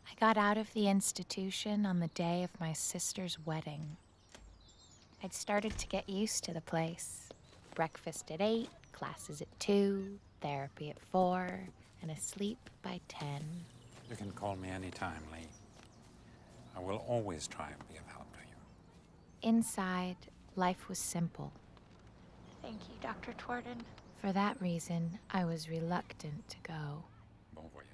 I got out of the institution on the day of my sister's wedding. I'd started to get used to the place. Breakfast at 8, classes at 2, therapy at 4, and asleep by 10. You can call me anytime, Lee. I will always try and be of help to you. Inside, life was simple. Thank you, Dr. Torden. For that reason, I was reluctant to go. Bon voyage.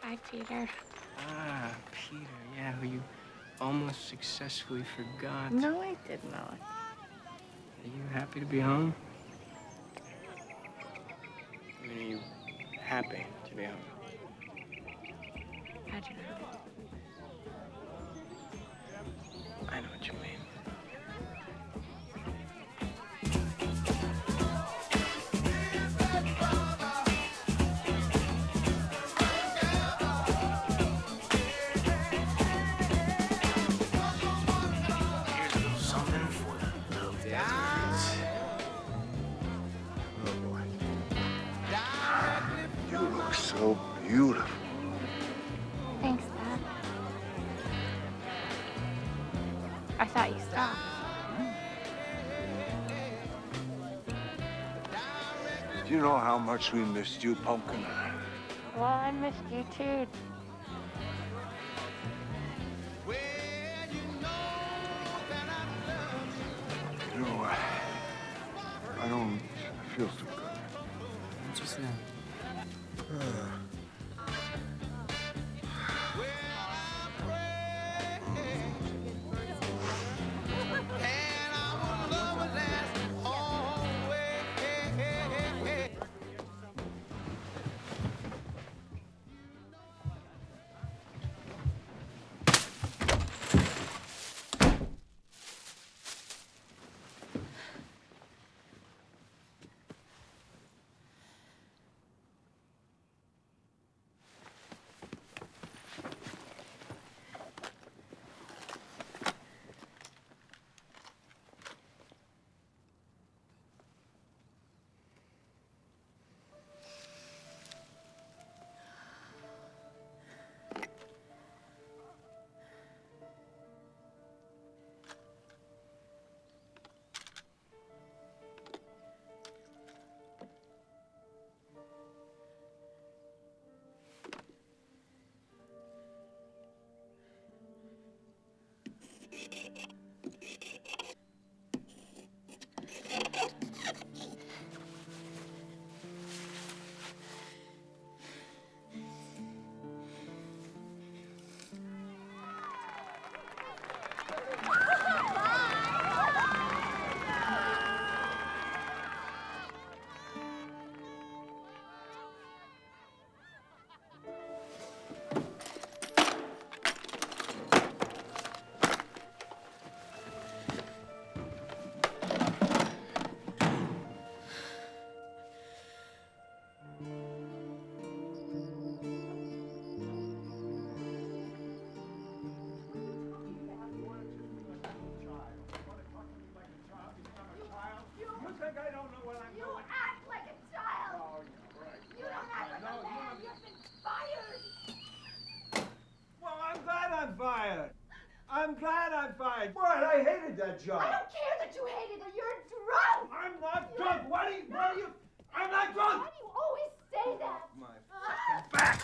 Hi, Peter. Ah, Peter, yeah, who you almost successfully forgot. No, I did not. Are you happy to be home? I mean, are you happy to be home? I don't know. I know what you mean. So beautiful. Thanks, Dad. I thought you stopped. Do you know how much we missed you, Pumpkin? Well, I missed you too. You know, I don't feel so good. Just now. like I don't know what I'm You doing? act like a child. Oh, yeah, right. You don't act like a man. You've been fired. Well, I'm glad I'm fired. I'm glad I'm fired. What? I hated that job. I don't care that you hated it. You're drunk. I'm not drunk. What are you? I'm not drunk. Why do you always say that? My fucking back.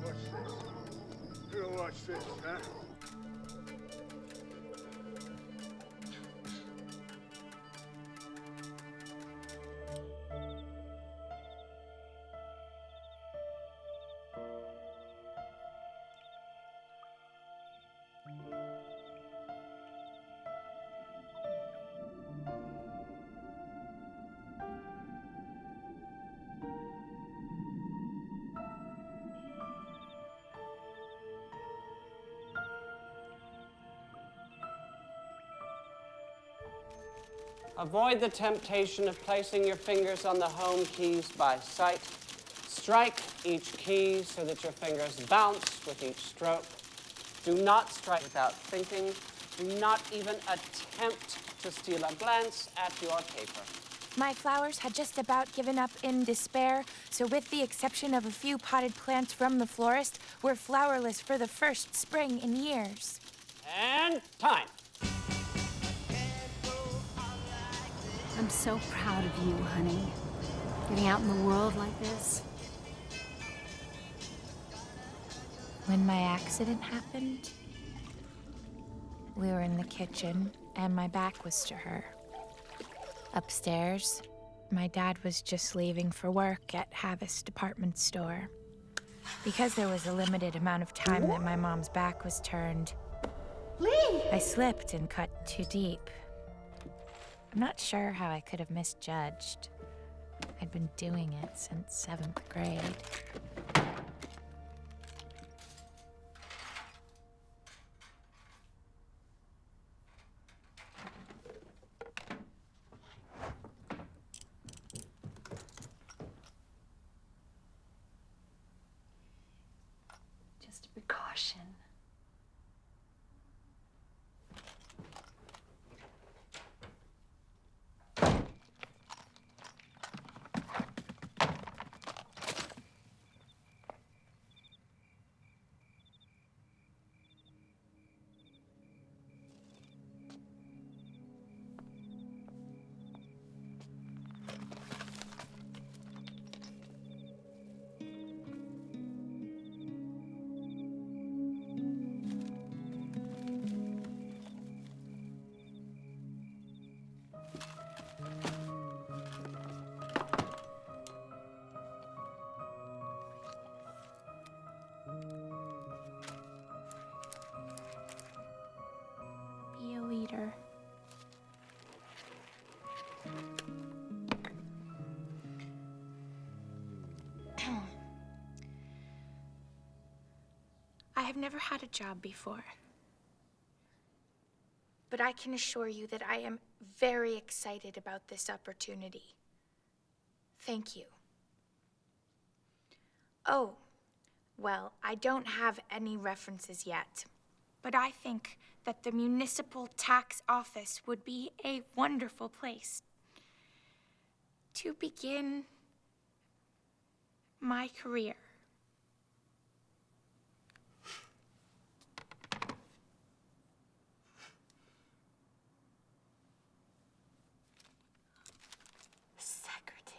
Watch this. You watch this, huh? Avoid the temptation of placing your fingers on the home keys by sight. Strike each key so that your fingers bounce with each stroke. Do not strike without thinking. Do not even attempt to steal a glance at your paper. My flowers had just about given up in despair, so with the exception of a few potted plants from the florist, were flowerless for the first spring in years. And time. I'm so proud of you, honey. Getting out in the world like this. When my accident happened, we were in the kitchen, and my back was to her. Upstairs, my dad was just leaving for work at Havis department store. Because there was a limited amount of time that my mom's back was turned, Lee! I slipped and cut too deep. I'm not sure how I could have misjudged. I'd been doing it since 7th grade. Just a precaution. Be a leader. I have never had a job before. But I can assure you that I am very excited about this opportunity. Thank you. Oh, well, I don't have any references yet, but I think that the municipal tax office would be a wonderful place to begin my career. Secretary.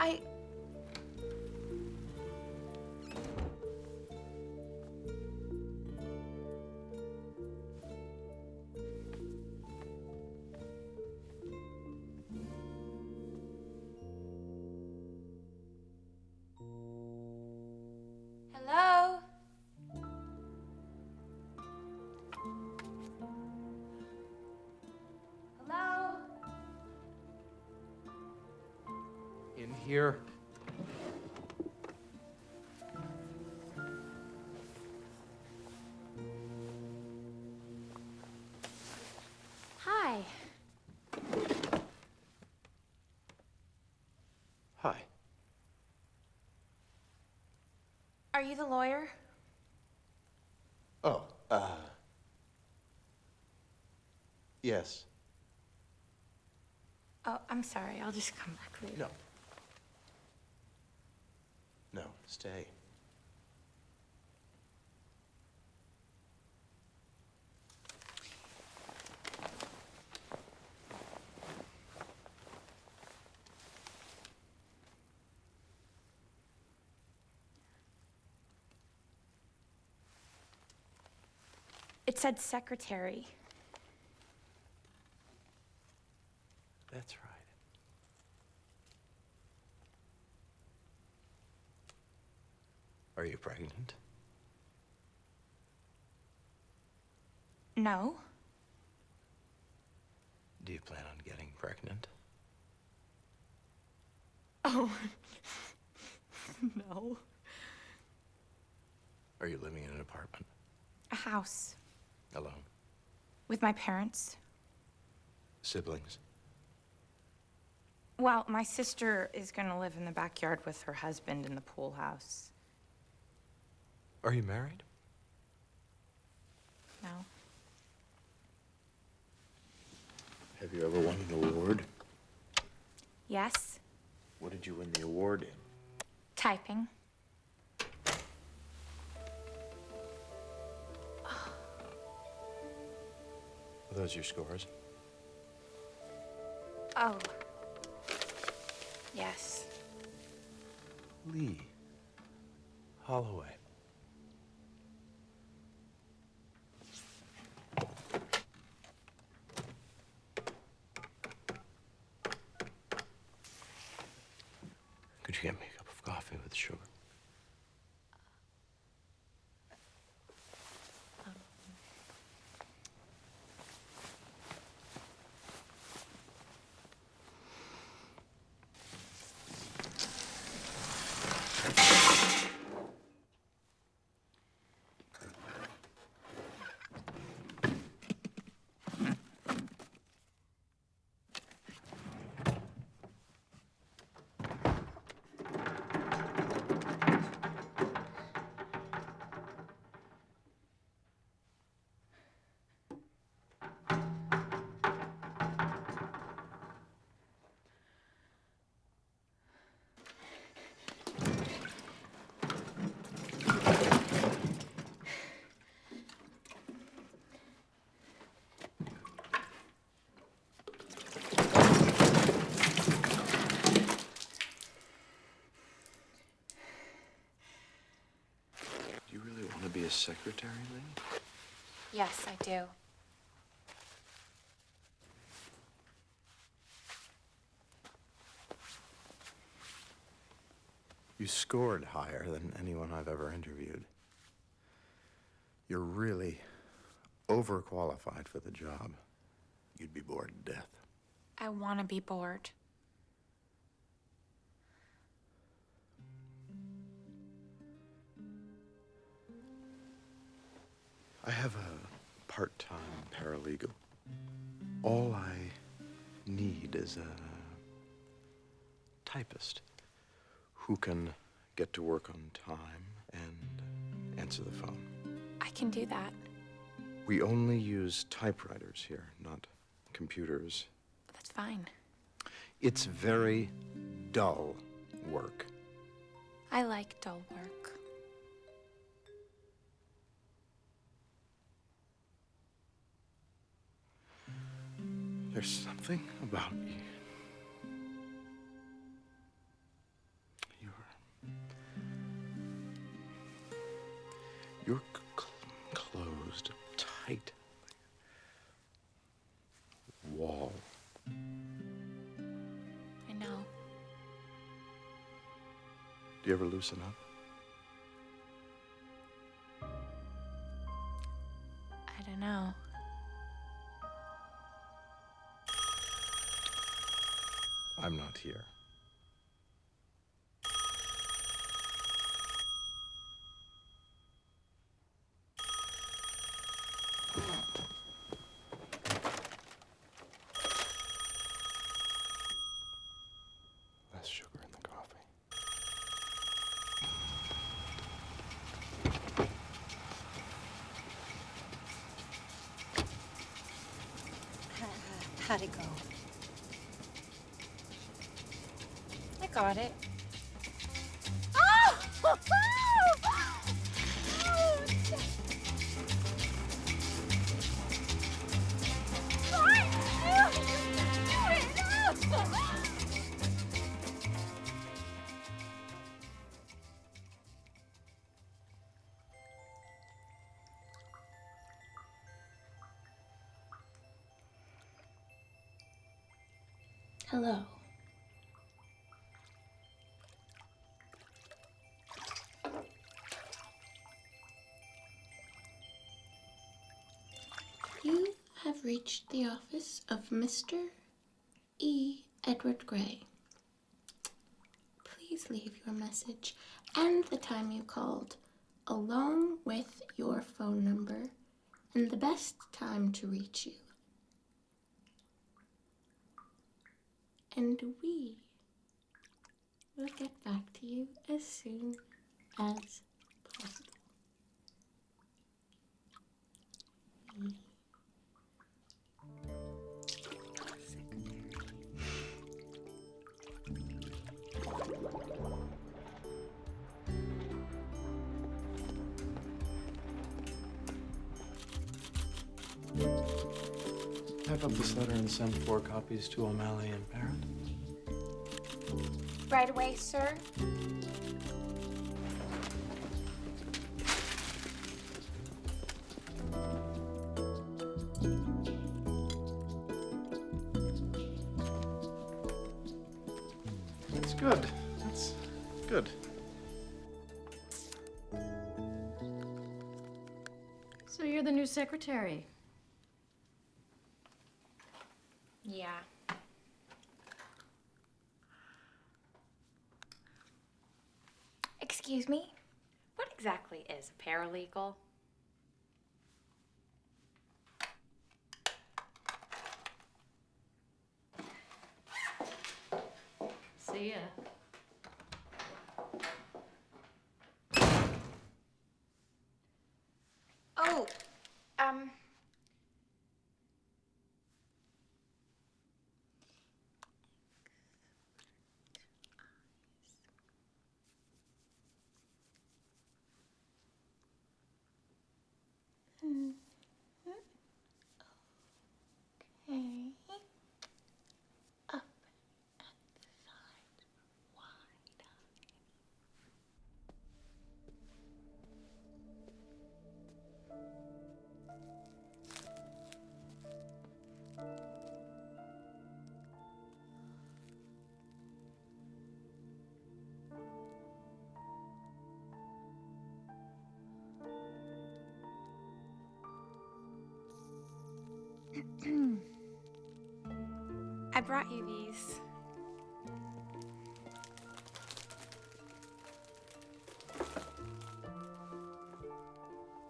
Hello? Hello? In here. Hi. Hi. Are you the lawyer? Oh, yes. Oh, I'm sorry. I'll just come back later. No. No, stay. It said secretary. That's right. Are you pregnant? No. Do you plan on getting pregnant? Oh. No. Are you living in an apartment? A house. Alone? With my parents. Siblings? Well, my sister is gonna live in the backyard with her husband in the pool house. Are you married? No. Have you ever won an award? Yes. What did you win the award in? Typing. Are those your scores? Oh. Yes. Lee. Holloway. Could you get me a cup of coffee with sugar? Do you really want to be a secretary, Lee? Yes, I do. You scored higher than anyone I've ever interviewed. You're really overqualified for the job. You'd be bored to death. I want to be bored. I have a part-time paralegal. All I need is a typist who can get to work on time and answer the phone. I can do that. We only use typewriters here, not computers. That's fine. It's very dull work. I like dull work. There's something about you. tight wall. I know. Do you ever loosen up? I don't know. I'm not here. Less sugar in the coffee. How'd it go? I got it. Oh! Hello. You have reached the office of Mr. E. Edward Gray. Please leave your message and the time you called, along with your phone number and the best time to reach you. And we will get back to you as soon as possible. Type up this letter and send 4 copies to O'Malley and Barrett. Right away, sir. That's good. That's good. So you're the new secretary? Yeah. Excuse me? What exactly is a paralegal? See ya. Oh, okay. Up at the side, wide. I brought you these.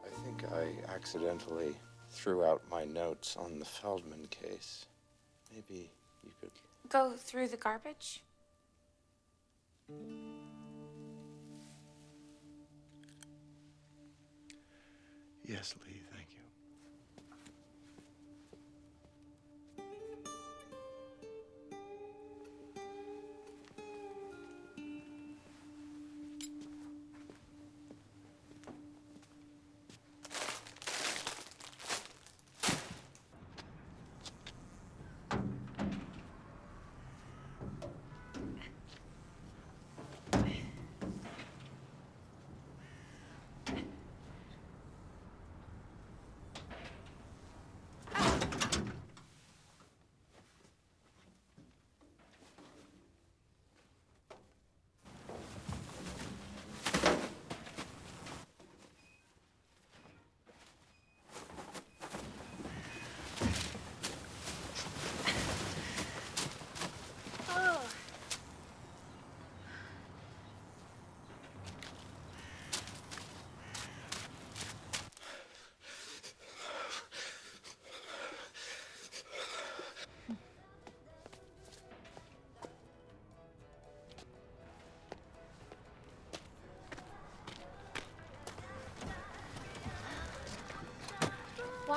I think I accidentally threw out my notes on the Feldman case. Maybe you could... Go through the garbage? Yes, Lee, thank you.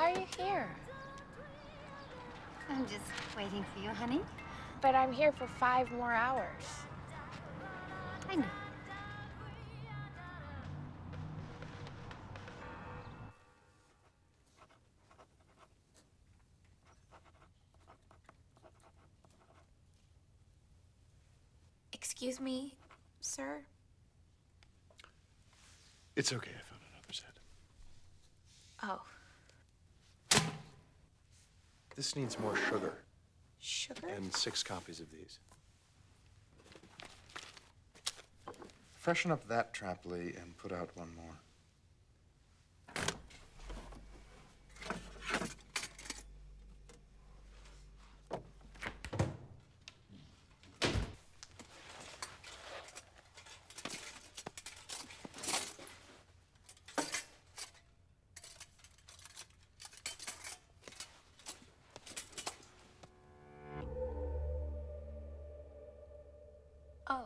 Why are you here? I'm just waiting for you, honey. But I'm here for 5 more hours. I know. Excuse me, sir? It's okay, I found another set. Oh, This needs more sugar. sugar? And 6 copies of these. Freshen up that trap, Lee, and put out one more. Oh.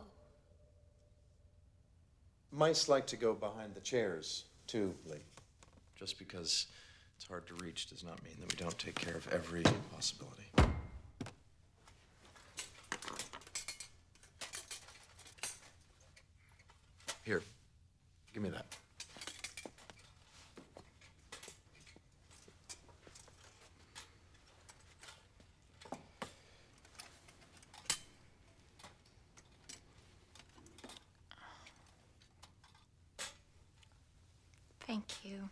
Mice like to go behind the chairs, too, Lee. Just because it's hard to reach does not mean that we don't take care of every possibility. Here, give me that. Thank you.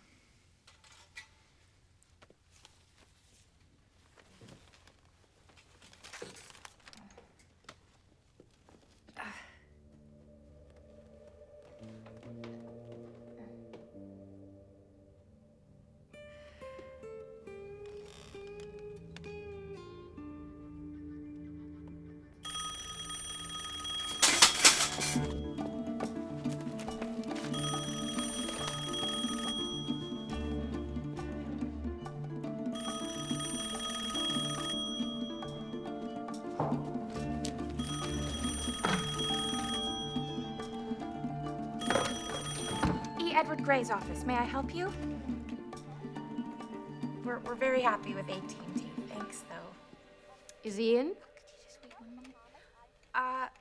Edward Gray's office. May I help you? We're very happy with AT&T. Thanks, though. Is he in? Could you just wait 1 minute?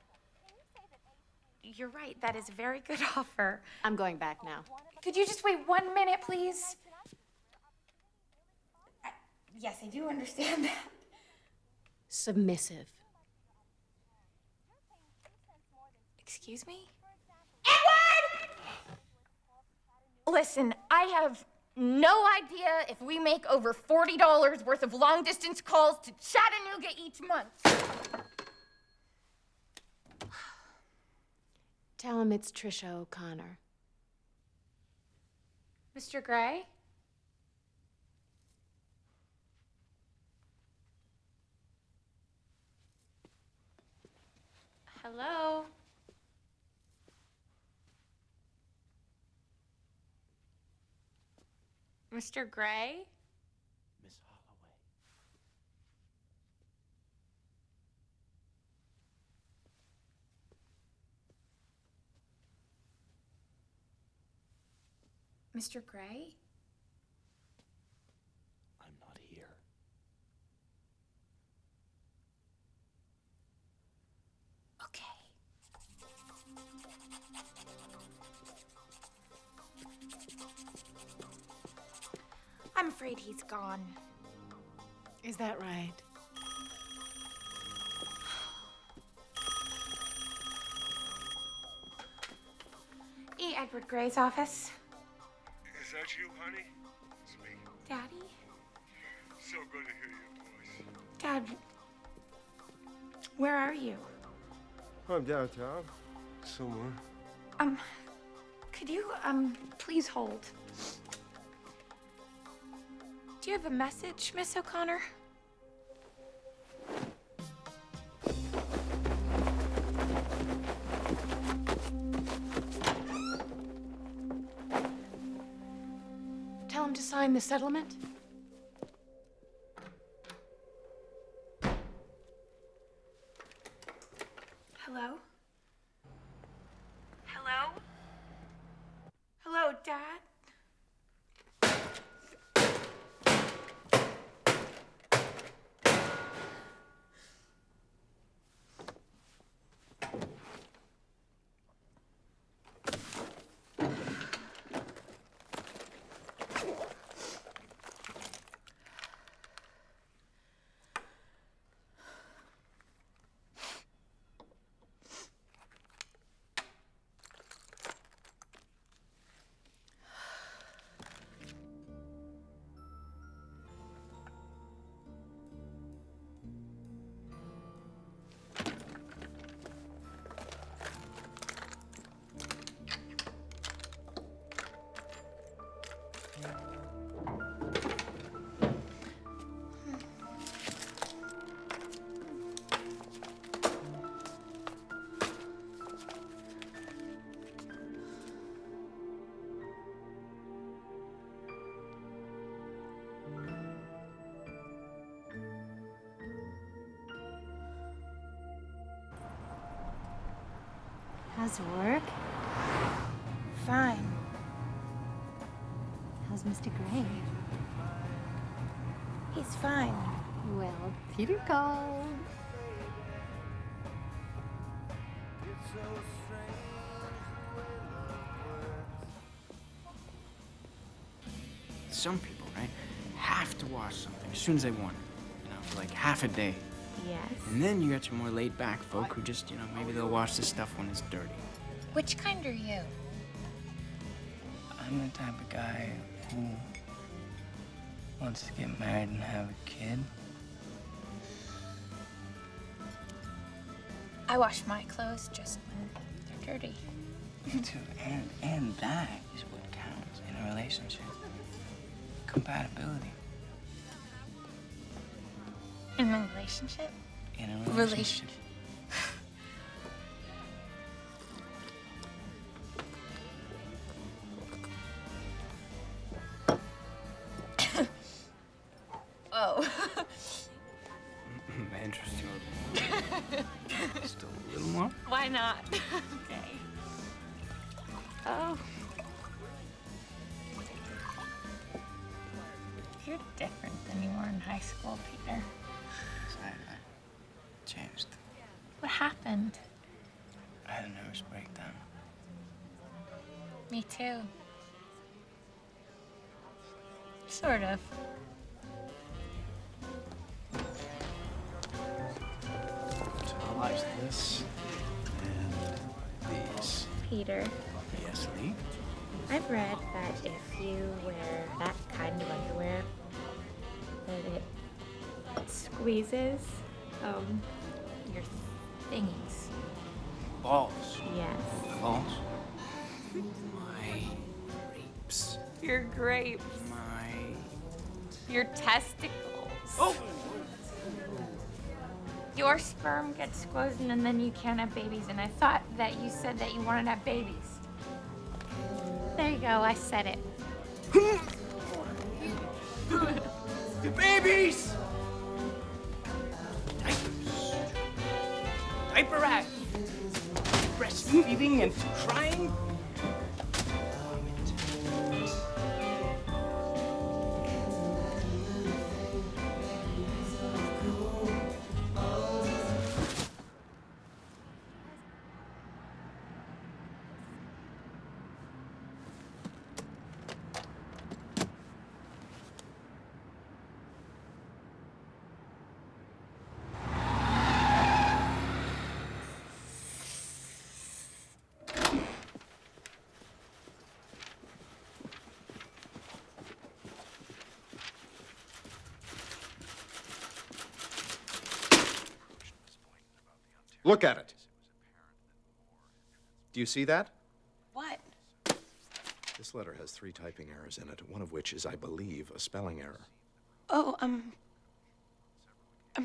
You're right. That is a very good offer. I'm going back now. Could you just wait 1 minute, please? Yes, I do understand that. Submissive. Excuse me? Edward! Listen, I have no idea if we make over $40 worth of long-distance calls to Chattanooga each month. Tell him it's Trisha O'Connor. Mr. Gray? Hello? Mr. Gray? Miss Holloway. Mr. Gray? I'm not here. Okay. I'm afraid he's gone. Is that right? E. Edward Gray's office. Is that you, honey? It's me. Daddy? So good to hear your voice. Dad, where are you? I'm downtown. Somewhere. Could you, please hold? Do you have a message, Miss O'Connor? Tell him to sign the settlement. Hello? Hello? Hello, Dad? How's work? Fine. How's Mr. Gray? He's fine. Well, Peter called. Some people, right, have to watch something as soon as they want it, you know, for like half a day. Yes. And then you got your more laid-back folk who just, you know, maybe they'll watch this stuff when it's dirty. Which kind are you? I'm the type of guy who wants to get married and have a kid. I wash my clothes just when they're dirty. Me too. And that is what counts in a relationship. Compatibility. In a relationship? In a relationship. Oh. Interesting. Just a little more? Why not? Okay. Oh. You're different than you were in high school, Peter. I changed. What happened? I had a nervous breakdown. Me too. Sort of. Televised this and these. Peter, Yes, Lee? I've read that if you wear that kind of underwear, that it squeezes, your thingies. Balls. Yes. Balls? My grapes. Your grapes. My... Your testicles. Oh! Your sperm gets squeezed and then you can't have babies. And I thought that you said that you wanted to have babies. There you go, I said it. The babies! Diapers. Diaper rack. Breastfeeding and crying. Look at it. Do you see that? What? This letter has 3 typing errors in it, one of which is, I believe, a spelling error. Oh, I'm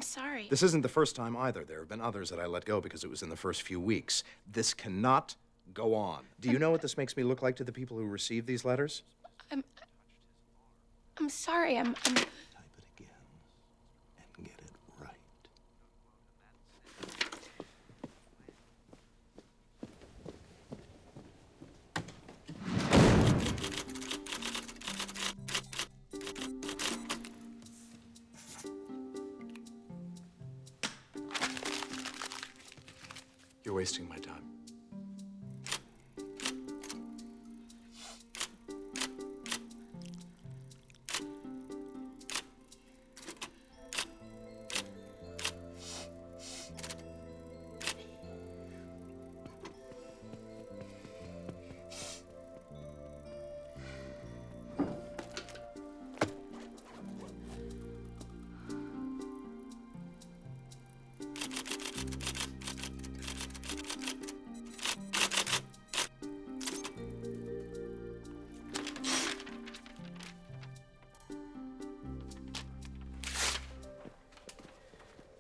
sorry. This isn't the first time either. There have been others that I let go because it was in the first few weeks. This cannot go on. Do you know what this makes me look like to the people who receive these letters? I'm sorry. I'm Type it again and get it right. You're wasting my time.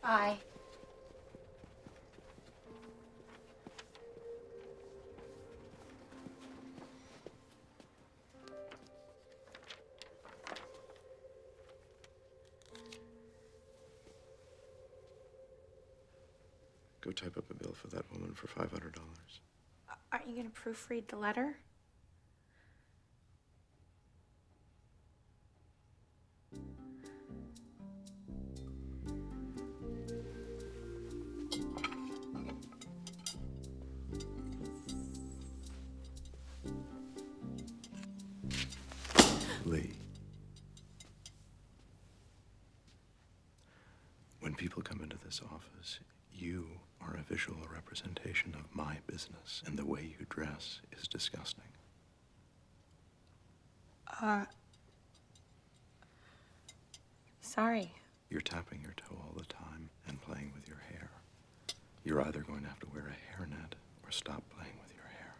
Bye. Go type up a bill for that woman for $500. Aren't you gonna proofread the letter? Lee. When people come into this office, you are a visual representation of my business, and the way you dress is disgusting. Sorry. You're tapping your toe all the time and playing with your hair. You're either going to have to wear a hairnet or stop playing with your hair.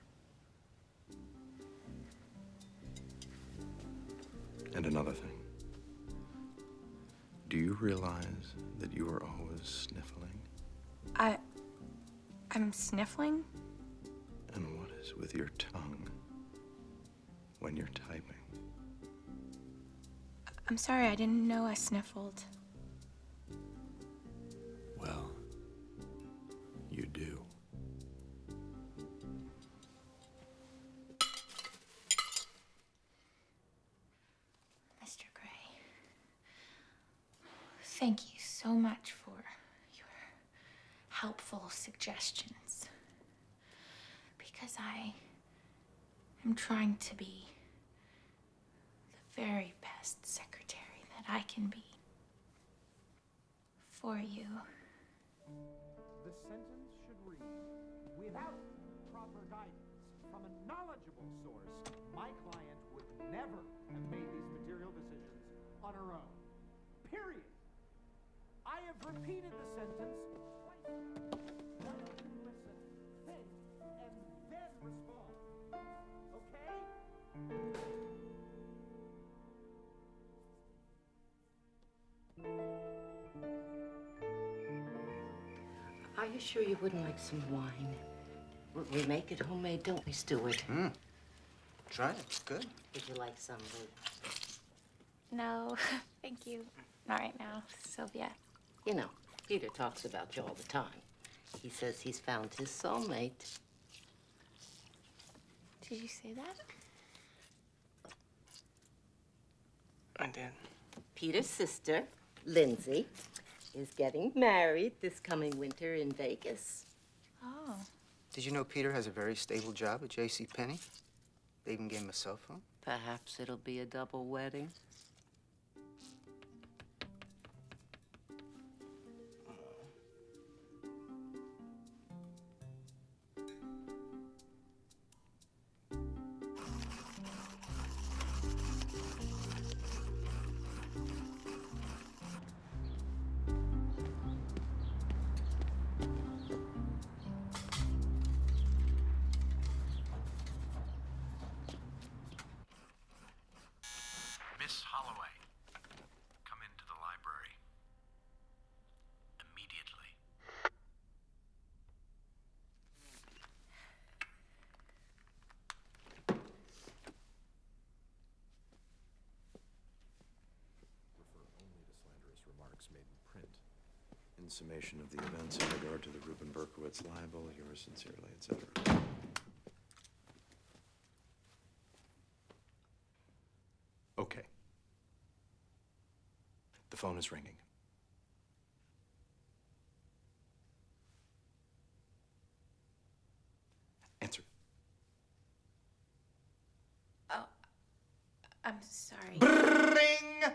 And another thing. Do you realize that you are always sniffling? I'm sniffling? And what is with your tongue when you're typing? I'm sorry, I didn't know I sniffled. Well, you do. Mr. Gray, thank you so much for your helpful suggestions. Because I am trying to be the very best secretary that I can be for you. The sentence should read, without proper guidance from a knowledgeable source, my client would never have made these material decisions on her own. Period. I have repeated the sentence twice. Why don't you listen, think, and then respond? Okay? Are you sure you wouldn't like some wine? We make it homemade, don't we, Stuart? Try it. It's good. Would you like some, Lou? No, thank you. Not right now, Sylvia. You know, Peter talks about you all the time. He says he's found his soulmate. Did you say that? I did. Peter's sister, Lindsay, is getting married this coming winter in Vegas. Oh. Did you know Peter has a very stable job at JCPenney? They even gave him a cell phone. Perhaps it'll be a double wedding. Miss Holloway, come into the library. Immediately. Refer only to slanderous remarks made in print. In summation of the events in regard to the Reuben Berkowitz libel, yours sincerely, etc. Okay. The phone is ringing. Answer. Oh, I'm sorry. Bring!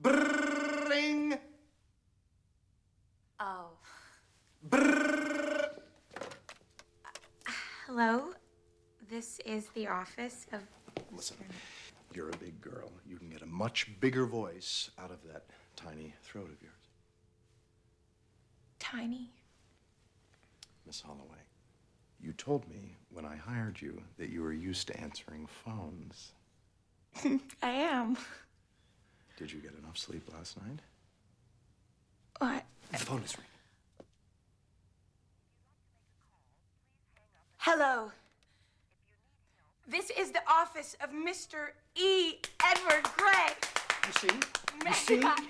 Bring! Oh. Brrr. Hello? This is the office of... Listen, you're a big girl. You can get a much bigger voice out of that tiny throat of yours. Tiny? Miss Holloway, you told me when I hired you that you were used to answering phones. I am. Did you get enough sleep last night? What? The phone is ringing. Hello. This is the office of Mr. E. Edward Gray.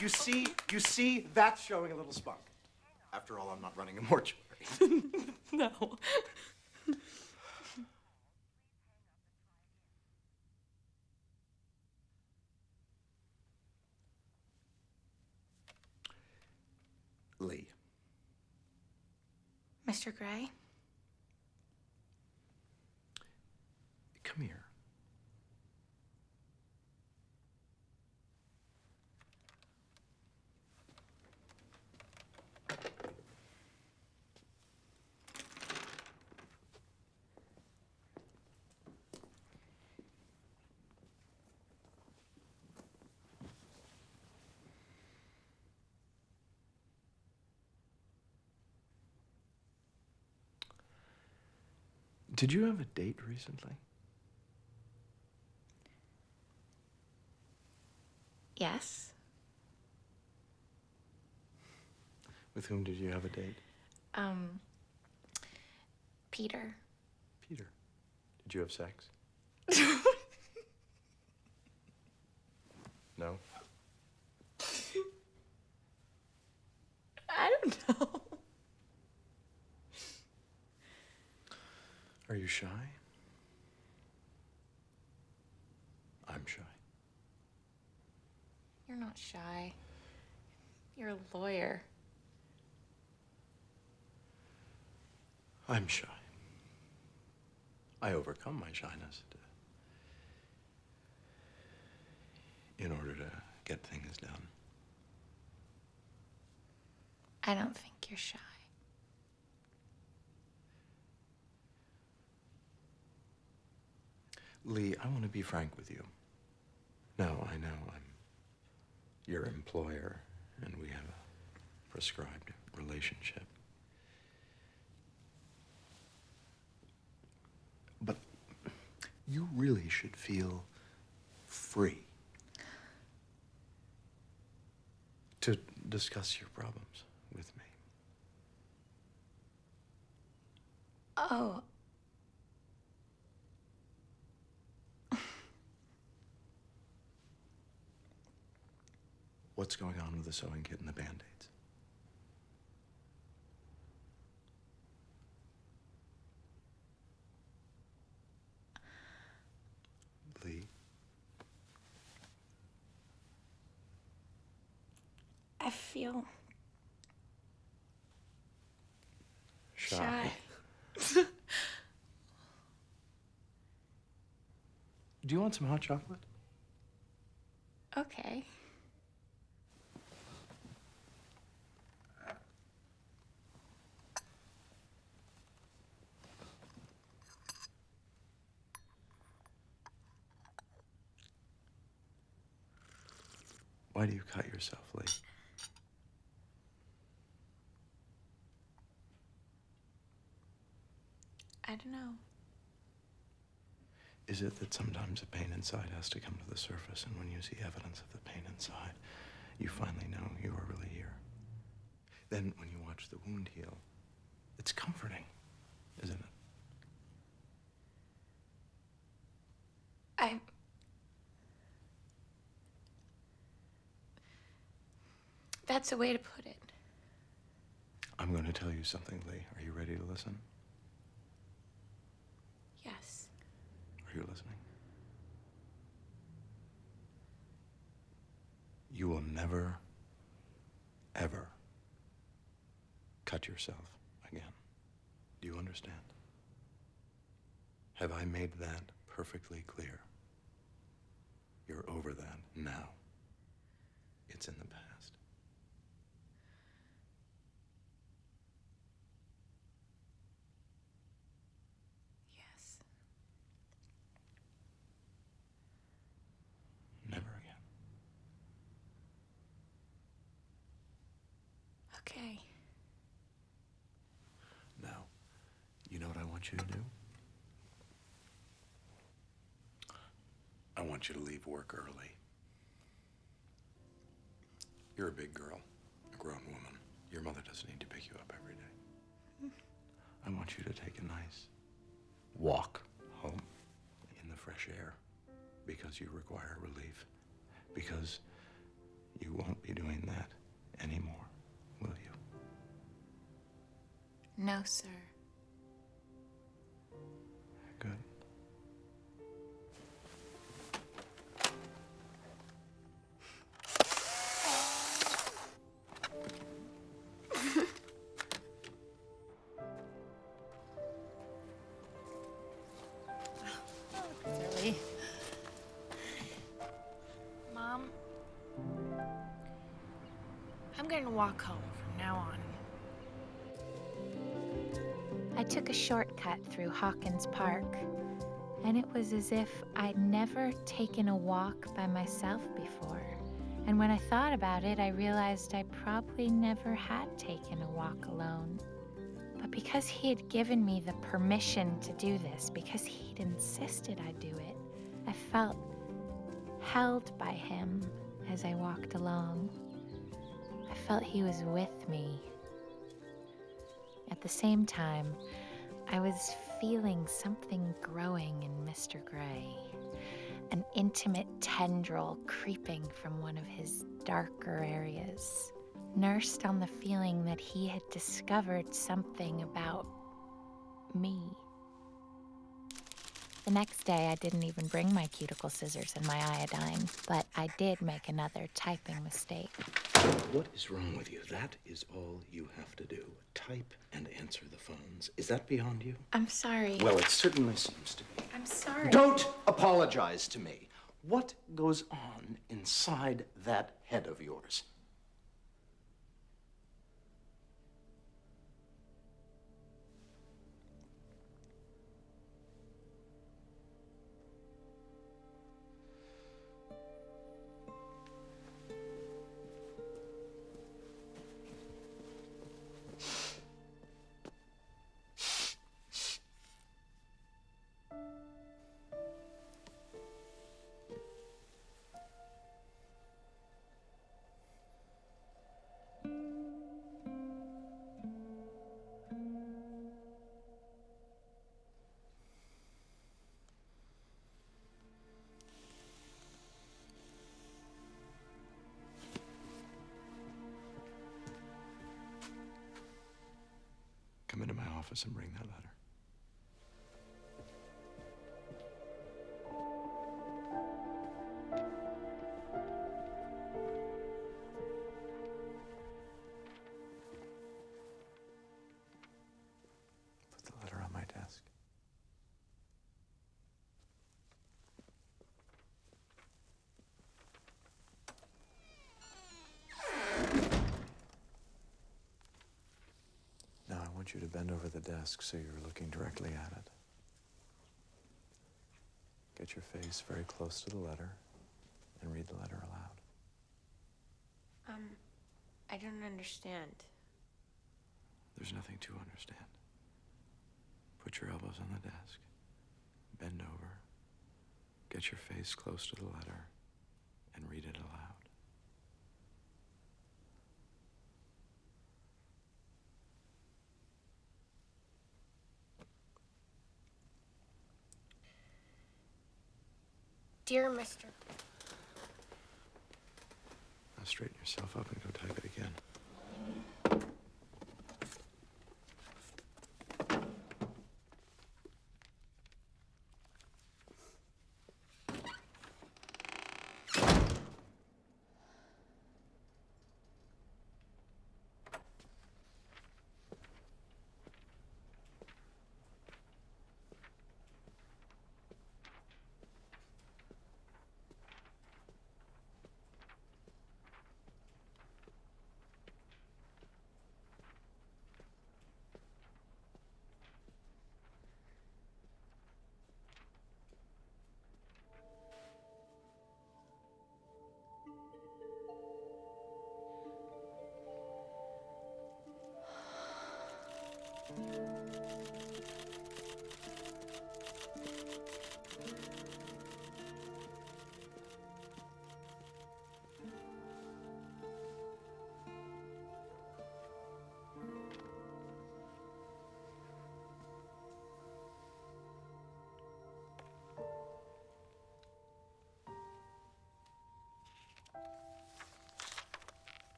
You see, that's showing a little spunk. After all, I'm not running a mortuary. No. Lee. Mr. Gray? Come here. Did you have a date recently? Yes. With whom did you have a date? Peter. Peter. Did you have sex? No? I don't know. Are you shy? I'm shy. You're not shy. You're a lawyer. I'm shy. I overcome my shyness in order to get things done. I don't think you're shy. Lee, I want to be frank with you. Now, I know I'm your employer, and we have a prescribed relationship. But you really should feel free to discuss your problems with me. Oh. What's going on with the sewing kit and the Band-Aids? Lee? I feel Shy. shy. Do you want some hot chocolate? Okay. Why do you cut yourself, Lee? I don't know. Is it that sometimes the pain inside has to come to the surface, and when you see evidence of the pain inside, you finally know you are really here? Then, when you watch the wound heal, it's comforting, isn't it? That's a way to put it. I'm going to tell you something, Lee. Are you ready to listen? Yes. Are you listening? You will never, ever cut yourself again. Do you understand? Have I made that perfectly clear? You're over that now. It's in the past. Yes. Never again. Okay. Now, you know what I want you to do? I want you to leave work early. You're a big girl, a grown woman. Your mother doesn't need to pick you up every day. I want you to take a nice walk home in the fresh air because you require relief. Because you won't be doing that anymore, will you? No, sir. Good. Silly. Mom, I'm gonna walk home from now on. I took a shortcut through Hawkins Park, and it was as if I'd never taken a walk by myself before. And when I thought about it, I realized I probably never had taken a walk alone. But because he had given me the permission to do this, because he'd insisted I do it, I felt held by him as I walked along. I felt he was with me. At the same time, I was feeling something growing in Mr. Gray, an intimate tendril creeping from one of his darker areas, nursed on the feeling that he had discovered something about me. The next day, I didn't even bring my cuticle scissors and my iodine, but I did make another typing mistake. What is wrong with you? That is all you have to do. Type and answer the phones. Is that beyond you? I'm sorry. Well, it certainly seems to be. I'm sorry. Don't apologize to me. What goes on inside that head of yours? Come into my office and bring that letter. Put the letter on my desk. Now I want you to bend over the desk so you're looking directly at it. Get your face very close to the letter and read the letter aloud. I don't understand. There's nothing to understand. Put your elbows on the desk. Bend over. Get your face close to the letter and read it aloud. Dear Mr. Now straighten yourself up and go type it again.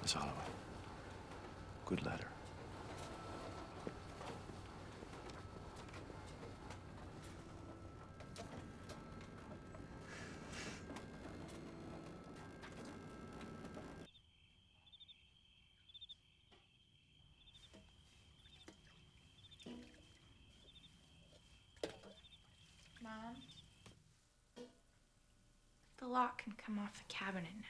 Miss Holloway, good letter. Mom? The lock can come off the cabinet now.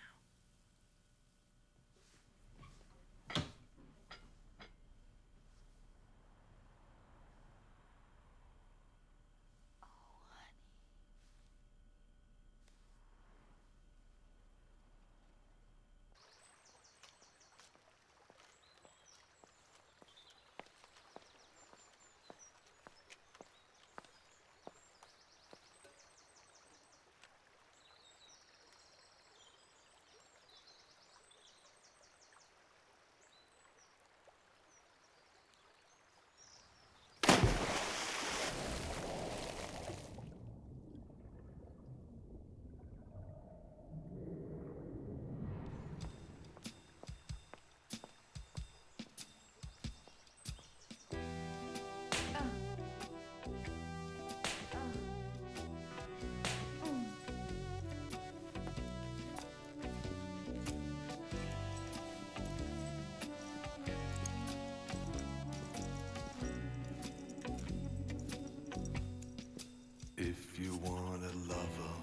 If you want a lover,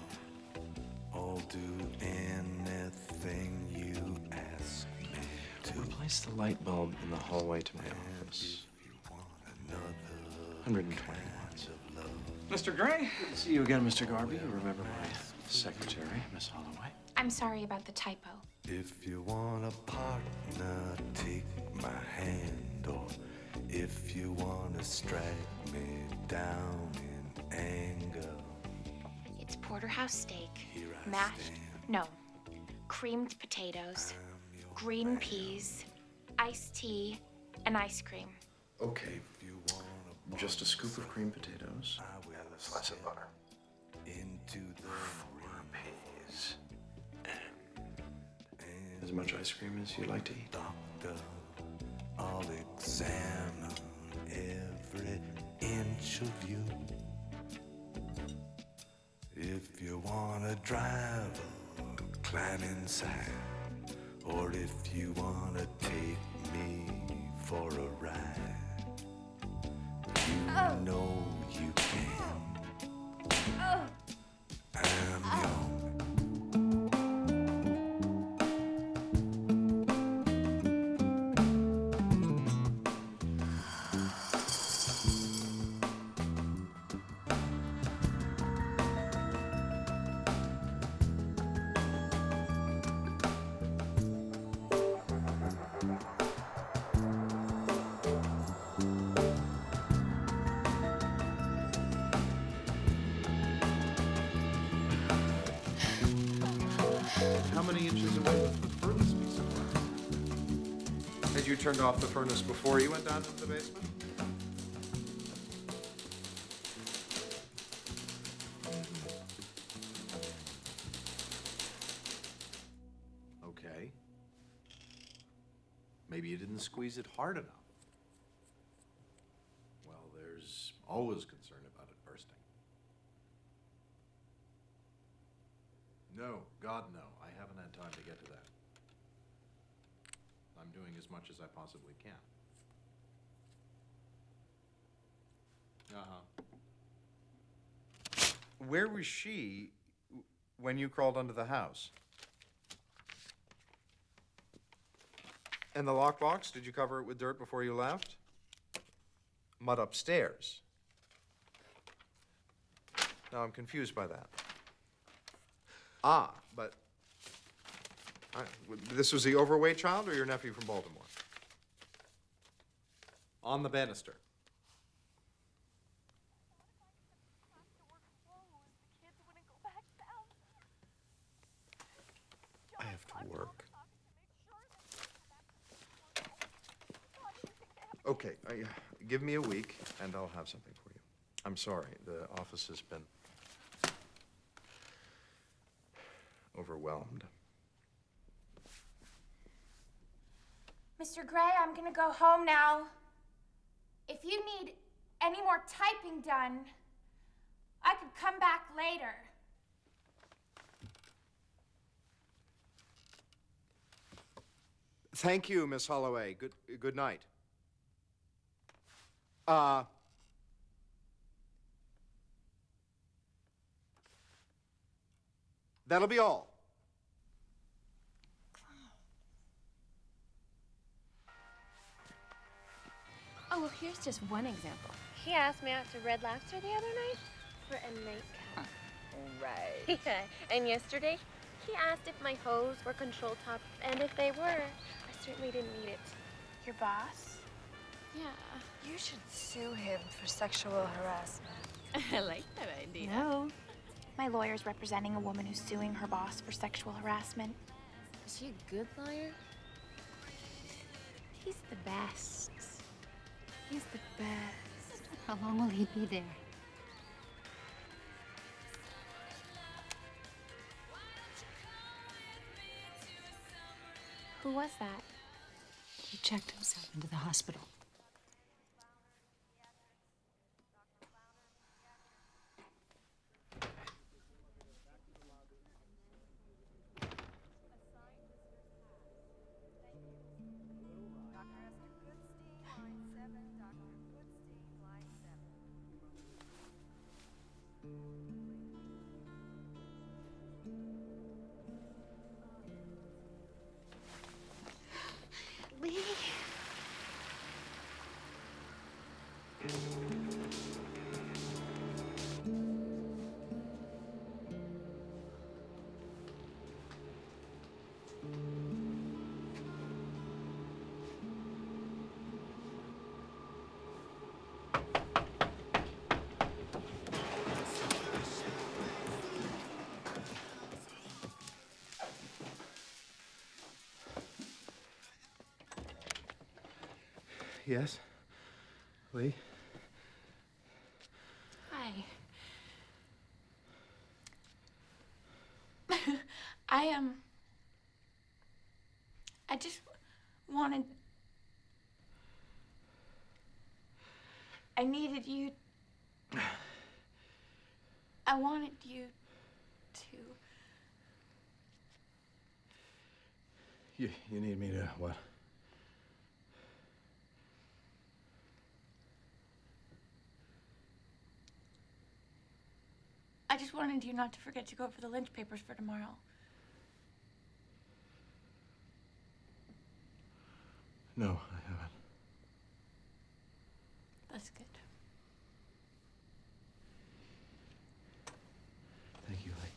I'll do anything you ask me to. Replace the light bulb in the hallway to my office. 120 watts. Mr. Gray? Good to see you again, Mr. Garvey. You remember my secretary, Miss Holloway? I'm sorry about the typo. If you want a partner, take my hand. Or if you want to strike me down in anger. It's porterhouse steak, mashed, no, creamed potatoes, green peas, iced tea, and ice cream. Okay. Just a scoop of creamed potatoes and a slice of butter. Into the 4 peas. And as much ice cream as you like to eat. Doctor, I'll examine every inch of you. If you want to drive or climb inside, or if you want to take me for a ride, you know you can. I'm young. How many inches away was the furnace piece of work? Had you turned off the furnace before you went down into the basement? Okay. Maybe you didn't squeeze it hard enough. Well, there's always concern about it bursting. No, God, no. I haven't had time to get to that. I'm doing as much as I possibly can. Where was she when you crawled under the house? And the lockbox, did you cover it with dirt before you left? Mud upstairs. Now I'm confused by that. Ah, but this was the overweight child or your nephew from Baltimore? On the banister. I have to work. Okay, give me a week and I'll have something for you. I'm sorry, the office has been overwhelmed. Mr. Gray, I'm gonna go home now. If you need any more typing done, I could come back later. Thank you, Miss Holloway. Good night. That'll be all. Oh, well, here's just one example. He asked me out to Red Lobster the other night for a nightcap. Right. Yeah, and yesterday, he asked if my hose were control top, and if they were, I certainly didn't need it. Your boss? Yeah. You should sue him for sexual harassment. I like that idea. No. My lawyer's representing a woman who's suing her boss for sexual harassment. Is she a good lawyer? He's the best. He's the best. How long will he be there? Who was that? He checked himself into the hospital. Lee. Yes? Lee? Hi. I just wanted... I needed you... I wanted you to... You need me to what? I just wanted you not to forget to go over the lynch papers for tomorrow. No, I haven't. That's good. Thank you, Lee.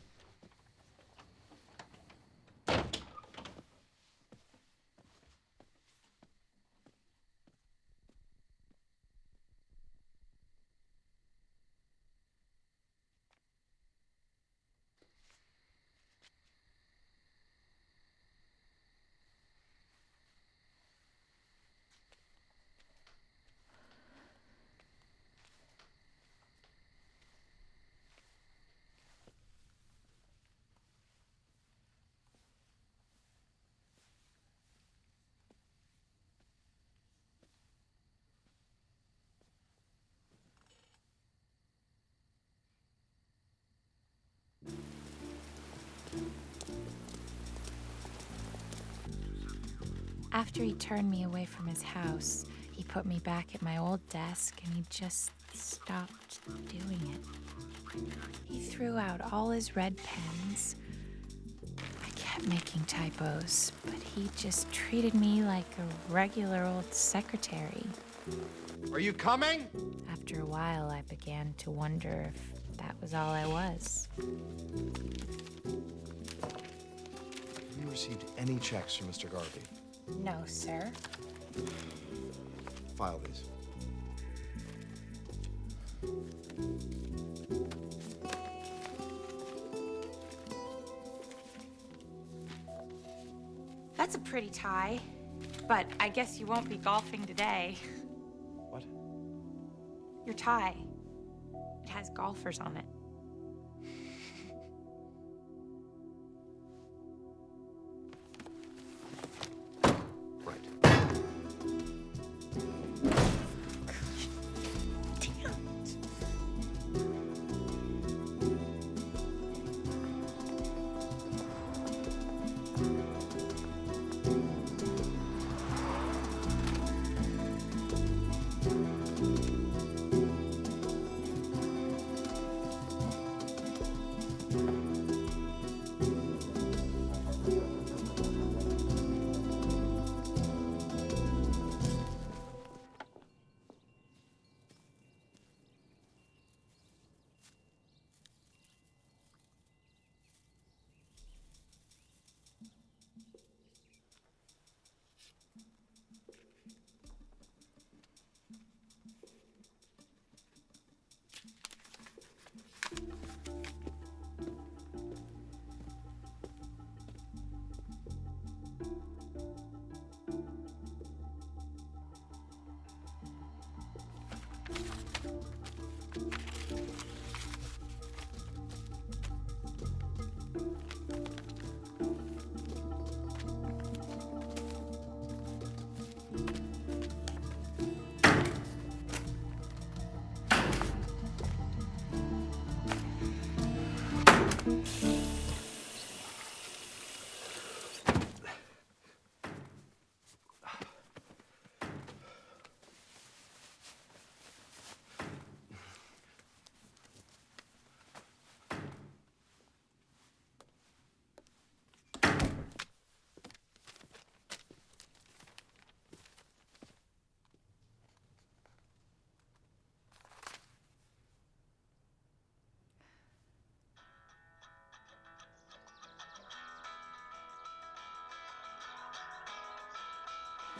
After he turned me away from his house, he put me back at my old desk and he just stopped doing it. He threw out all his red pens. I kept making typos, but he just treated me like a regular old secretary. Are you coming? After a while, I began to wonder if that was all I was. Have you received any checks from Mr. Garvey? No, sir. File these. That's a pretty tie, but I guess you won't be golfing today. What? Your tie. It has golfers on it. Right.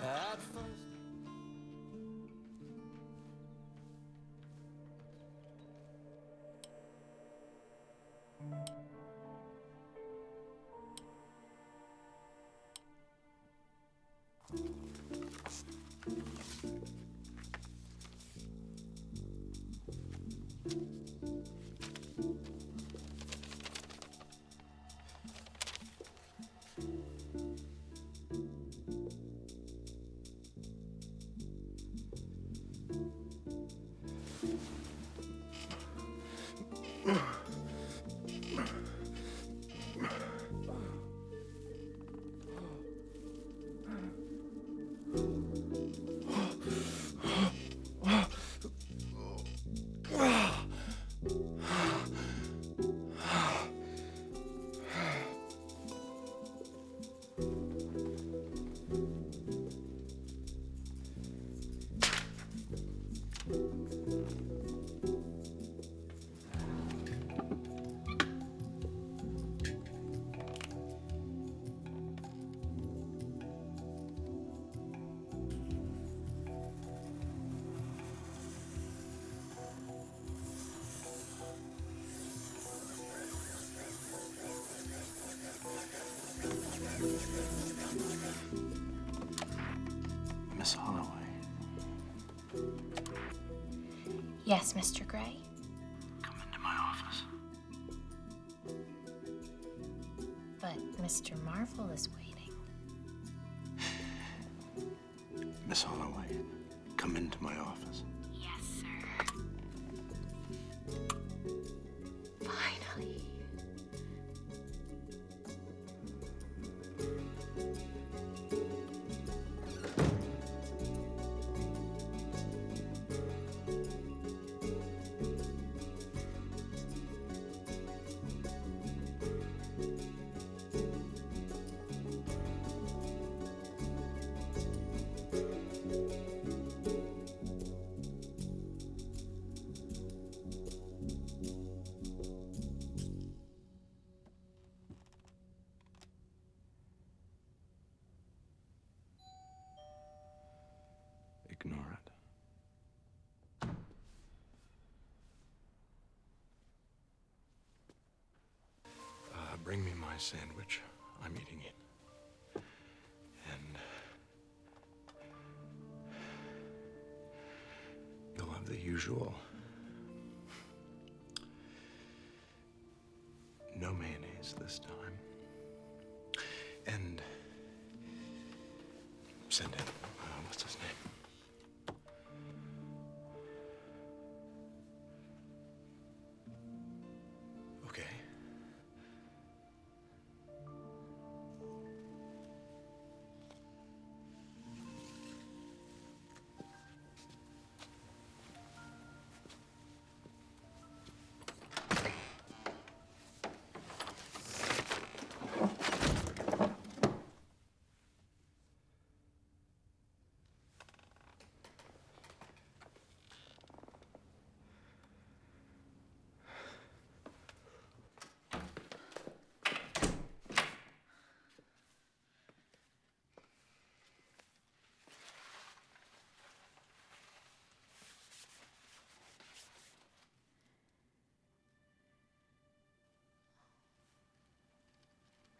At first. Miss Holloway. Yes, Mr. Gray? Come into my office. But Mr. Marvel is waiting. Miss Holloway, come into my office. Yes, sir. Finally. Ignore it. Bring me my sandwich. I'm eating it. And you'll have the usual. No mayonnaise this time. And send in, what's his name? Okay.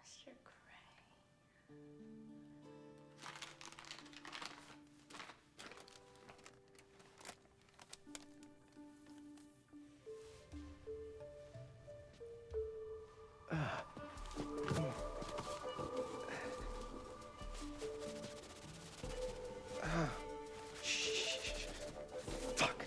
Mr. Gray. Fuck.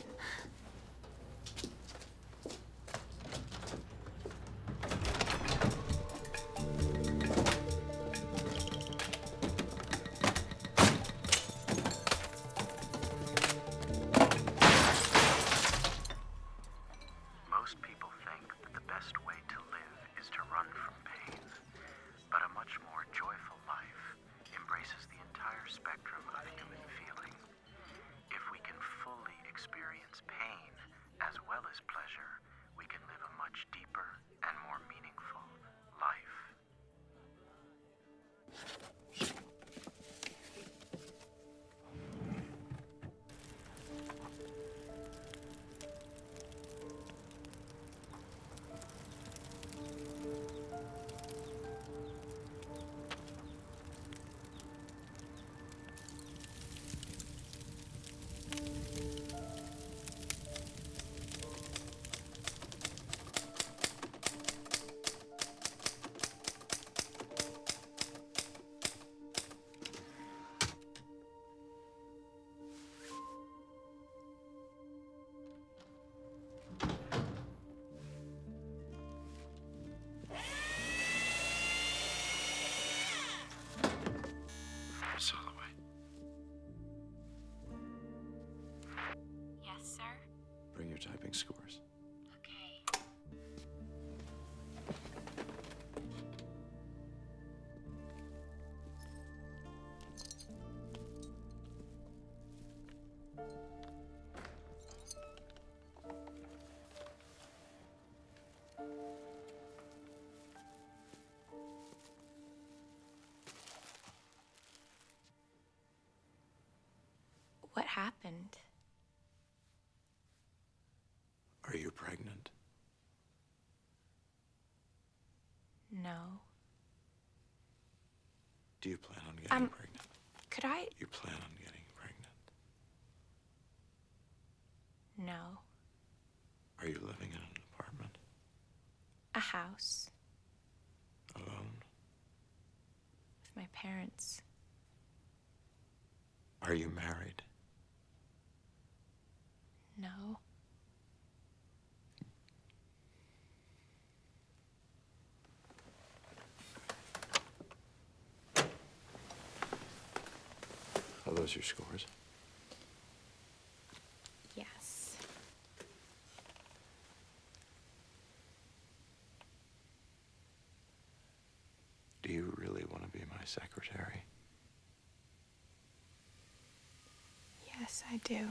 typing scores. What happened? Are you pregnant? No. Do you plan on getting pregnant? Could I? You plan on getting pregnant? No. Are you living in an apartment? A house. Alone? With my parents. Are you married? No. Are those your scores? Yes. Do you really want to be my secretary? Yes, I do.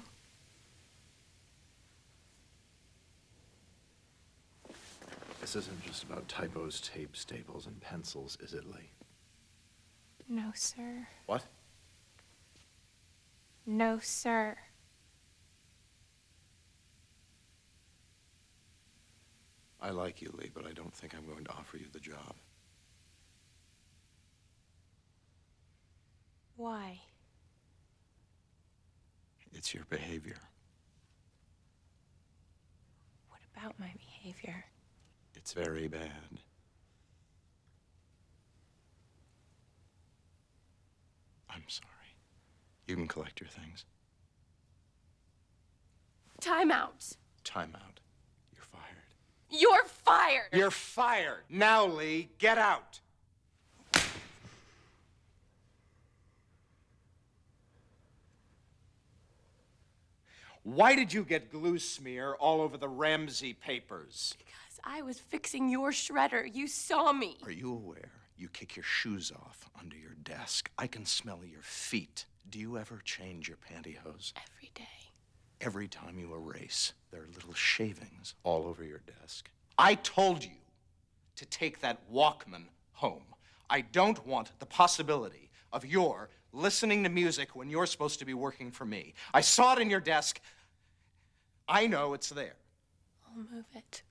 This isn't just about typos, tape, staples, and pencils, is it, Lee? No, sir. What? No, sir. I like you, Lee, but I don't think I'm going to offer you the job. Why? It's your behavior. What about my behavior? It's very bad. I'm sorry. You can collect your things. Time out. Time out. You're fired. You're fired. You're fired. Now, Lee, get out. Why did you get glue smear all over the Ramsey papers? Because I was fixing your shredder. You saw me. Are you aware you kick your shoes off under your desk? I can smell your feet. Do you ever change your pantyhose? Every day. Every time you erase, there are little shavings all over your desk. I told you to take that Walkman home. I don't want the possibility of your listening to music when you're supposed to be working for me. I saw it in your desk. I know it's there. I'll move it.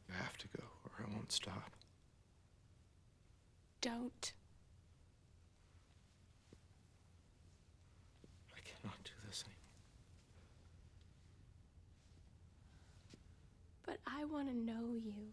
You have to go, or I won't stop. Don't. I cannot do this anymore. But I want to know you.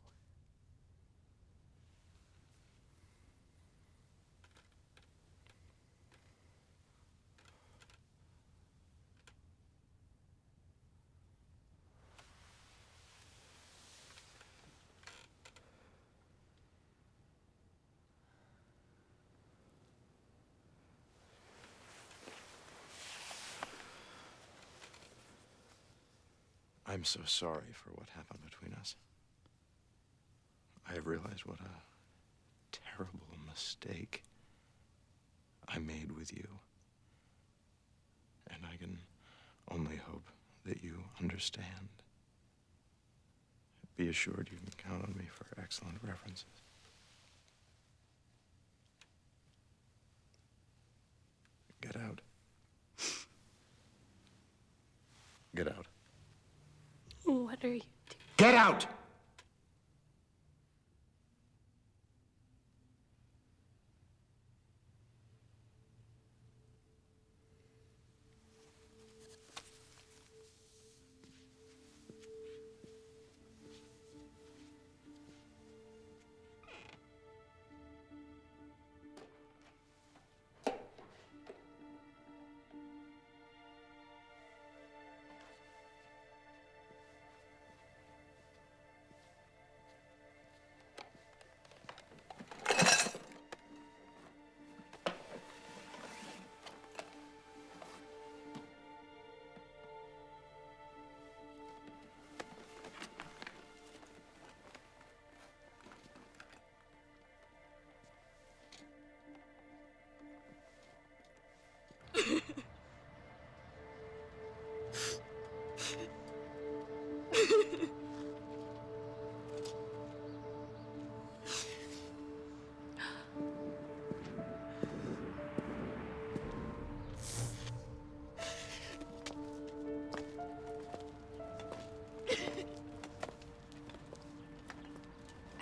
I'm so sorry for what happened between us. I have realized what a terrible mistake I made with you. And I can only hope that you understand. Be assured you can count on me for excellent references. Get out. Get out. What are you doing? Get out!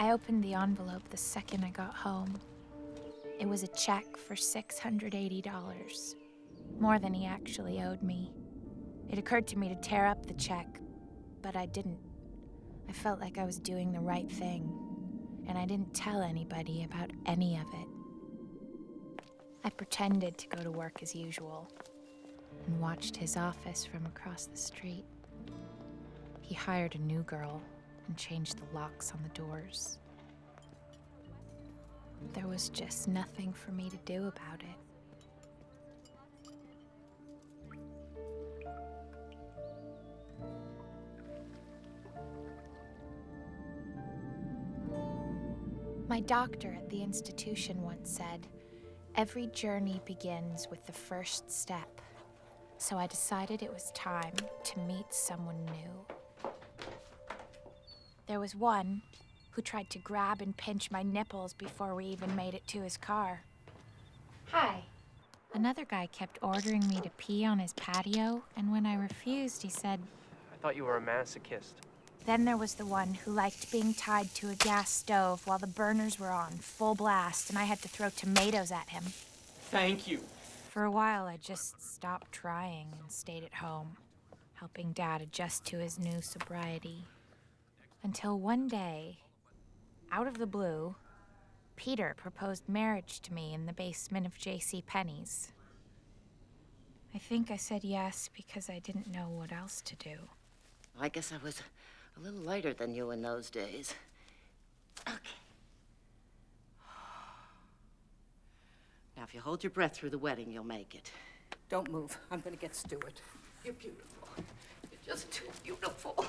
I opened the envelope the second I got home. It was a check for $680, more than he actually owed me. It occurred to me to tear up the check, but I didn't. I felt like I was doing the right thing, and I didn't tell anybody about any of it. I pretended to go to work as usual and watched his office from across the street. He hired a new girl and changed the locks on the doors. There was just nothing for me to do about it. My doctor at the institution once said, "Every journey begins with the first step." So I decided it was time to meet someone new. There was one who tried to grab and pinch my nipples before we even made it to his car. Hi. Another guy kept ordering me to pee on his patio, and when I refused, he said, I thought you were a masochist. Then there was the one who liked being tied to a gas stove while the burners were on, full blast, and I had to throw tomatoes at him. Thank you. For a while, I just stopped trying and stayed at home, helping Dad adjust to his new sobriety. Until one day, out of the blue, Peter proposed marriage to me in the basement of J.C. Penney's. I think I said yes because I didn't know what else to do. I guess I was a little lighter than you in those days. Okay. Now, if you hold your breath through the wedding, you'll make it. Don't move. I'm gonna get Stuart. You're beautiful. You're just too beautiful.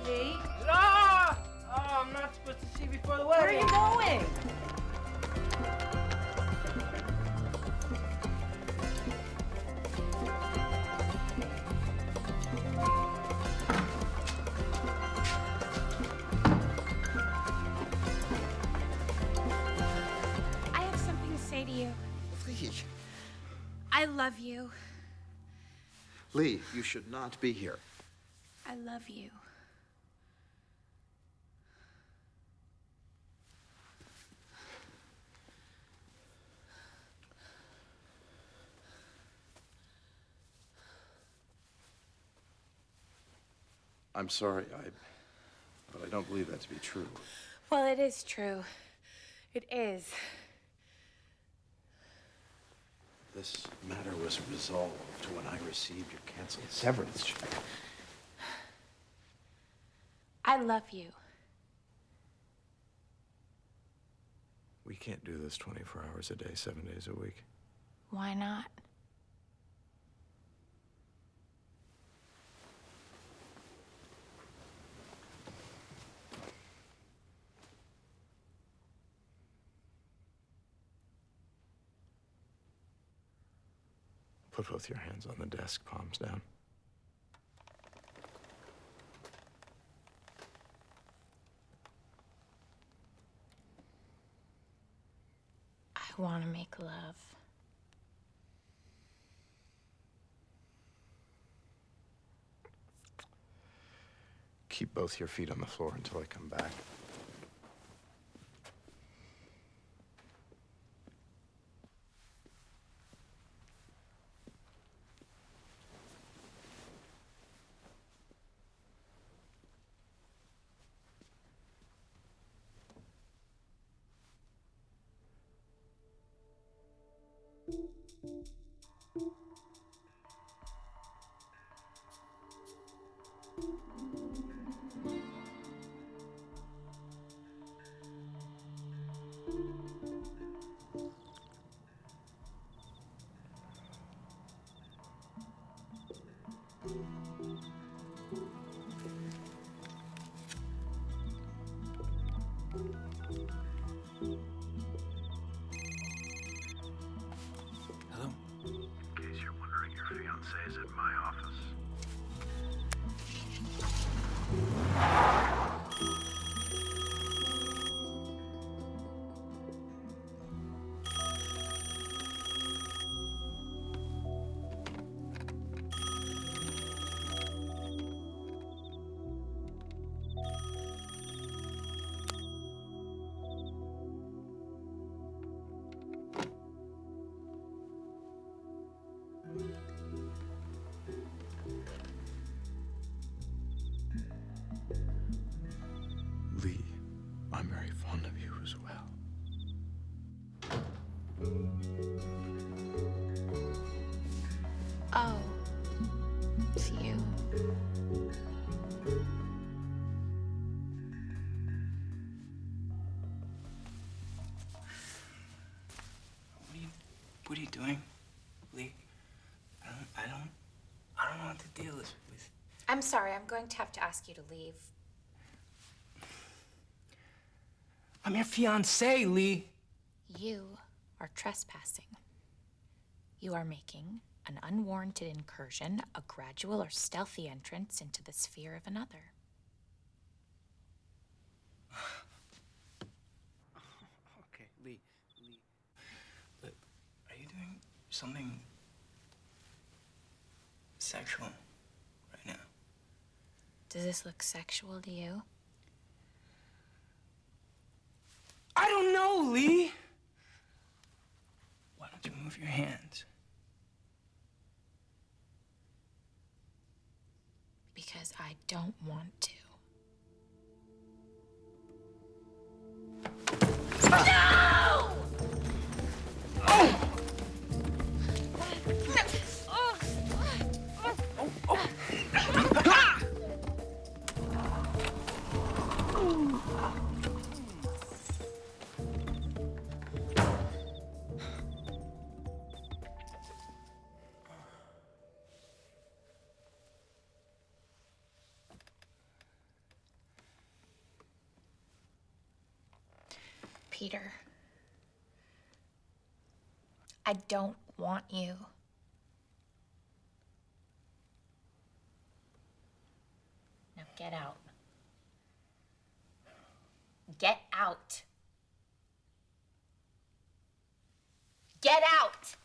Lee? Ah! Oh, I'm not supposed to see before the wedding. Where are you going? I have something to say to you. Lee. I love you. Lee, you should not be here. I love you. I'm sorry, but I don't believe that to be true. Well, it is true. It is. This matter was resolved when I received your canceled severance check. I love you. We can't do this 24 hours a day, 7 days a week. Why not? Put both your hands on the desk, palms down. I want to make love. Keep both your feet on the floor until I come back. Hello? In case you're wondering, your fiance is at my office. Lee, I'm very fond of you as well. Oh, it's you. What are you doing, Lee? I don't know what to deal with. I'm sorry, I'm going to have to ask you to leave. I'm your fiancé, Lee. You are trespassing. You are making an unwarranted incursion, a gradual or stealthy entrance into the sphere of another. Okay, Lee. But are you doing something sexual right now? Does this look sexual to you? I don't know, Lee. Why don't you move your hands? Because I don't want to. No! Oh! Peter, I don't want you. Now get out. Get out. Get out!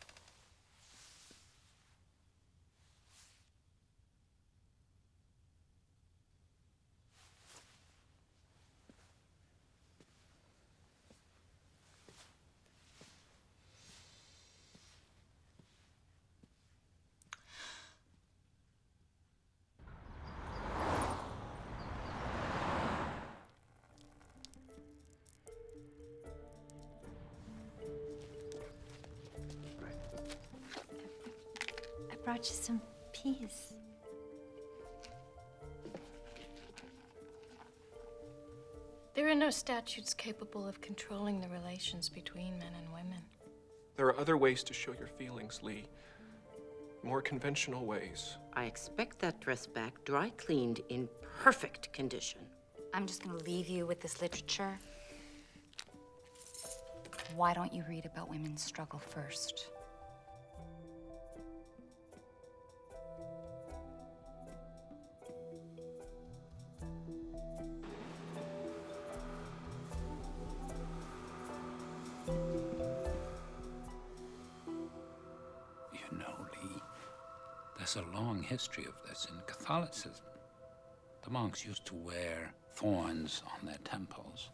I brought you some peas. There are no statutes capable of controlling the relations between men and women. There are other ways to show your feelings, Lee. More conventional ways. I expect that dress back dry cleaned in perfect condition. I'm just gonna leave you with this literature. Why don't you read about women's struggle first? You know, Lee, there's a long history of this in Catholicism. The monks used to wear thorns on their temples,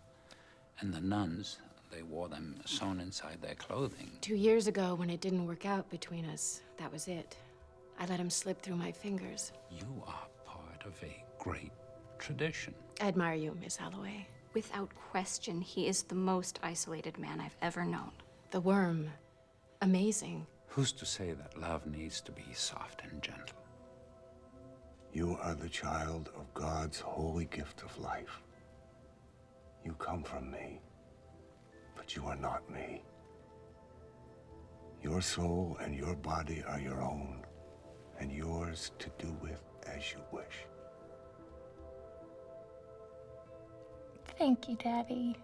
and the nuns, they wore them sewn inside their clothing. 2 years ago, when it didn't work out between us, that was it. I let him slip through my fingers. You are part of a great tradition. I admire you, Miss Holloway. Without question, he is the most isolated man I've ever known. The worm. Amazing. Who's to say that love needs to be soft and gentle? You are the child of God's holy gift of life. You come from me, but you are not me. Your soul and your body are your own, and yours to do with as you wish. Thank you, Daddy.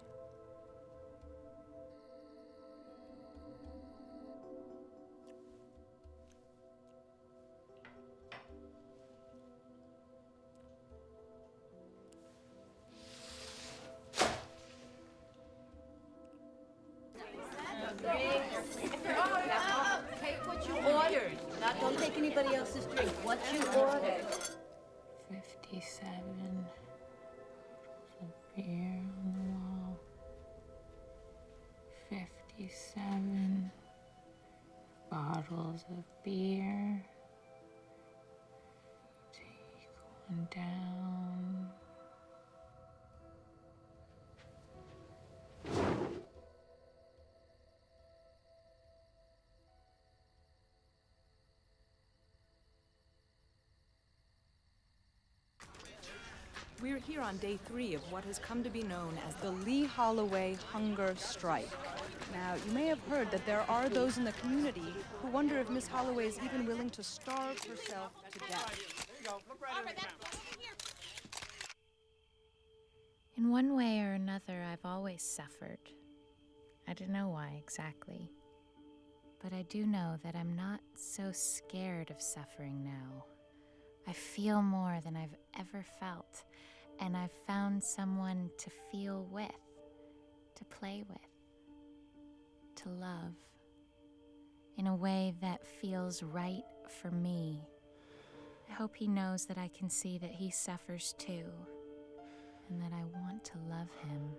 Take what you ordered. Now, don't take anybody else's drink. What you ordered. 57 bottles of beer on the wall. 57 bottles of beer. Take one down. We're here on day 3 of what has come to be known as the Lee Holloway Hunger Strike. Now, you may have heard that there are those in the community who wonder if Miss Holloway is even willing to starve herself to death. There you go. Look right over there. In one way or another, I've always suffered. I don't know why exactly. But I do know that I'm not so scared of suffering now. I feel more than I've ever felt, and I've found someone to feel with, to play with, to love, in a way that feels right for me. I hope he knows that I can see that he suffers too, and that I want to love him.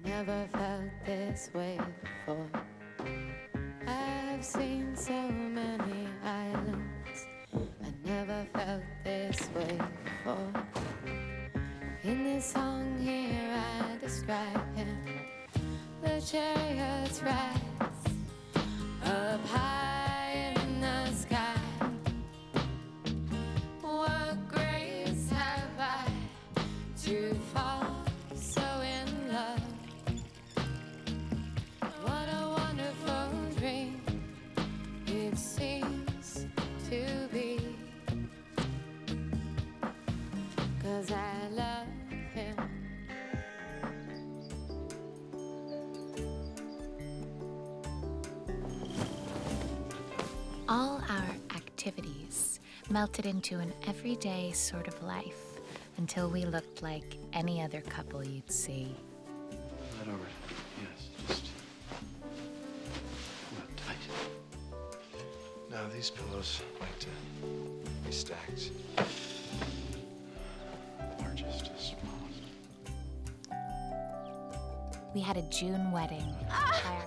Never felt this way before. I've seen so many islands. I never felt this way before. In this song here I describe him. The chariots rise up high in the sky. What grace have I to fall so in love? What a wonderful dream it seems to be. 'Cause I love him. All our activities melted into an everyday sort of life until we looked like any other couple you'd see. That over. Yes, just pull it tight. Now these pillows like to be stacked. Largest to smallest. We had a June wedding by our